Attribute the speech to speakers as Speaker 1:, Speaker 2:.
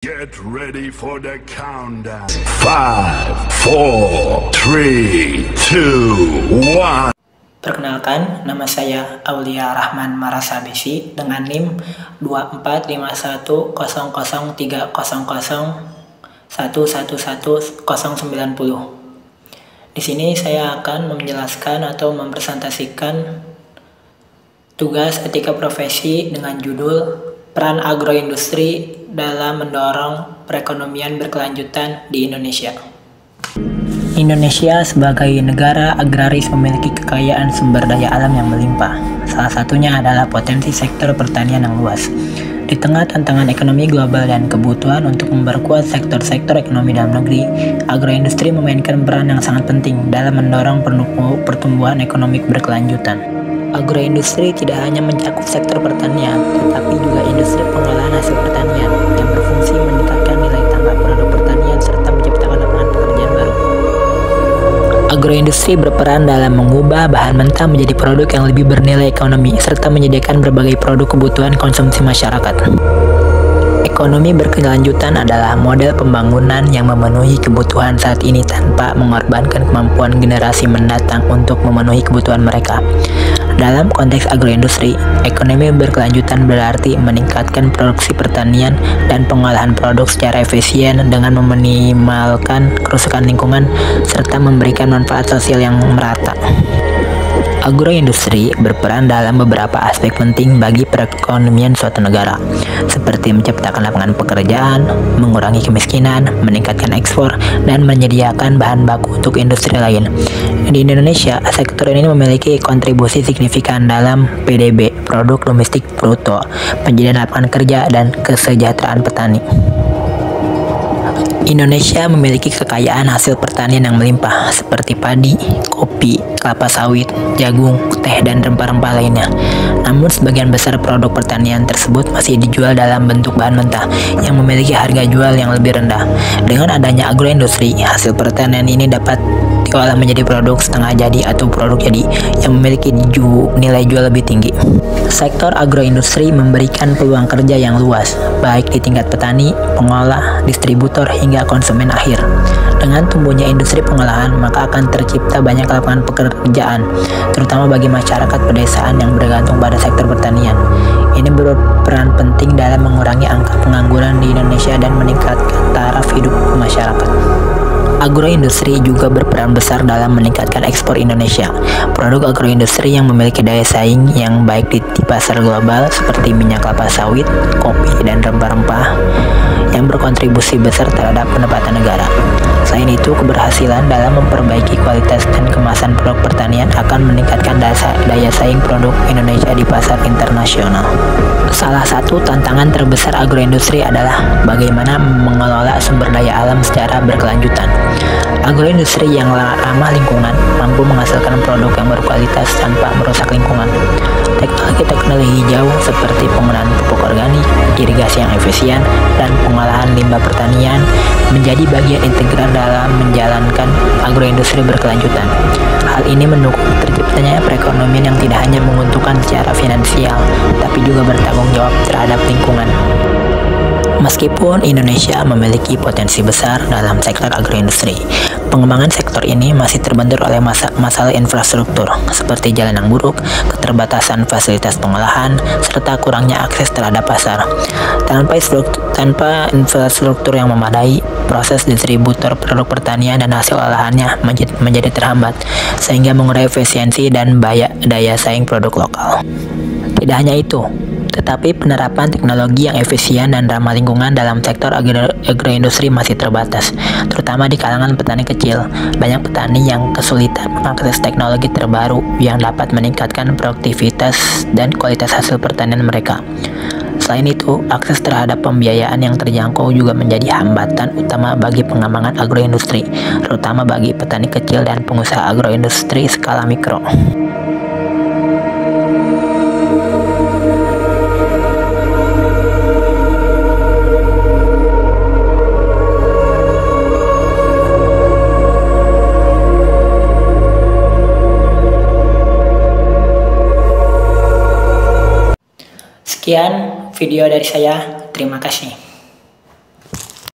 Speaker 1: Get ready for the countdown. 5, 4, 3, 2, 1.
Speaker 2: Perkenalkan, nama saya Aulia Rahman Marasabesi dengan NIM 2451001001111090. Di sini saya akan menjelaskan atau mempresentasikan tugas etika profesi dengan judul Peran Agroindustri dalam mendorong perekonomian berkelanjutan di Indonesia. Indonesia sebagai negara agraris memiliki kekayaan sumber daya alam yang melimpah. Salah satunya adalah potensi sektor pertanian yang luas. Di tengah tantangan ekonomi global dan kebutuhan untuk memperkuat sektor-sektor ekonomi dalam negeri, agroindustri memainkan peran yang sangat penting dalam mendorong pertumbuhan ekonomi berkelanjutan. Agroindustri tidak hanya mencakup sektor pertanian, tetapi juga industri pengolahan hasil pertanian yang berfungsi meningkatkan nilai tambah produk pertanian serta menciptakan lapangan pekerjaan baru. Agroindustri berperan dalam mengubah bahan mentah menjadi produk yang lebih bernilai ekonomi serta menyediakan berbagai produk kebutuhan konsumsi masyarakat. Ekonomi berkelanjutan adalah model pembangunan yang memenuhi kebutuhan saat ini tanpa mengorbankan kemampuan generasi mendatang untuk memenuhi kebutuhan mereka. Dalam konteks agroindustri, ekonomi berkelanjutan berarti meningkatkan produksi pertanian dan pengolahan produk secara efisien dengan meminimalkan kerusakan lingkungan serta memberikan manfaat sosial yang merata. Agroindustri berperan dalam beberapa aspek penting bagi perekonomian suatu negara, seperti menciptakan lapangan pekerjaan, mengurangi kemiskinan, meningkatkan ekspor, dan menyediakan bahan baku untuk industri lain. Di Indonesia, sektor ini memiliki kontribusi signifikan dalam PDB, produk domestik bruto, penyediaan lapangan kerja, dan kesejahteraan petani. Indonesia memiliki kekayaan hasil pertanian yang melimpah seperti padi, kopi, kelapa sawit, jagung, teh, dan rempah-rempah lainnya. Namun sebagian besar produk pertanian tersebut masih dijual dalam bentuk bahan mentah yang memiliki harga jual yang lebih rendah. Dengan adanya agroindustri, hasil pertanian ini dapat diolah menjadi produk setengah jadi atau produk jadi yang memiliki nilai jual lebih tinggi. Sektor agroindustri memberikan peluang kerja yang luas, baik di tingkat petani, pengolah, distributor, hingga konsumen akhir. Dengan tumbuhnya industri pengolahan, maka akan tercipta banyak lapangan pekerjaan, terutama bagi masyarakat pedesaan yang bergantung pada sektor pertanian. Ini berperan penting dalam mengurangi angka pengangguran di Indonesia dan meningkatkan taraf hidup masyarakat. Agroindustri juga berperan besar dalam meningkatkan ekspor Indonesia. Produk agroindustri yang memiliki daya saing yang baik di pasar global seperti minyak kelapa sawit, kopi, dan rempah-rempah yang berkontribusi besar terhadap pendapatan negara. Selain itu, keberhasilan dalam memperbaiki kualitas dan kemasan produk pertanian akan meningkatkan daya saing produk Indonesia di pasar internasional. Salah satu tantangan terbesar agroindustri adalah bagaimana mengelola sumber daya alam secara berkelanjutan. Agroindustri yang ramah lingkungan mampu menghasilkan produk yang berkualitas tanpa merusak lingkungan. Teknologi hijau seperti penggunaan pupuk organik, irigasi yang efisien, dan pengolahan limbah pertanian menjadi bagian integral dalam menjalankan agroindustri berkelanjutan. Hal ini mendukung terciptanya perekonomian yang tidak hanya menguntungkan secara finansial, tapi juga bertanggung jawab terhadap lingkungan. Meskipun Indonesia memiliki potensi besar dalam sektor agroindustri, pengembangan sektor ini masih terbentur oleh masalah infrastruktur seperti jalan yang buruk, keterbatasan fasilitas pengolahan, serta kurangnya akses terhadap pasar. Tanpa infrastruktur yang memadai, proses distributor produk pertanian dan hasil olahannya menjadi terhambat, sehingga mengurangi efisiensi dan daya saing produk lokal. Tidak hanya itu, tetapi penerapan teknologi yang efisien dan ramah lingkungan dalam sektor agroindustri masih terbatas, terutama di kalangan petani kecil. Banyak petani yang kesulitan mengakses teknologi terbaru yang dapat meningkatkan produktivitas dan kualitas hasil pertanian mereka. Selain itu, akses terhadap pembiayaan yang terjangkau juga menjadi hambatan utama bagi pengembangan agroindustri, terutama bagi petani kecil dan pengusaha agroindustri skala mikro. Sekian video dari saya, terima kasih.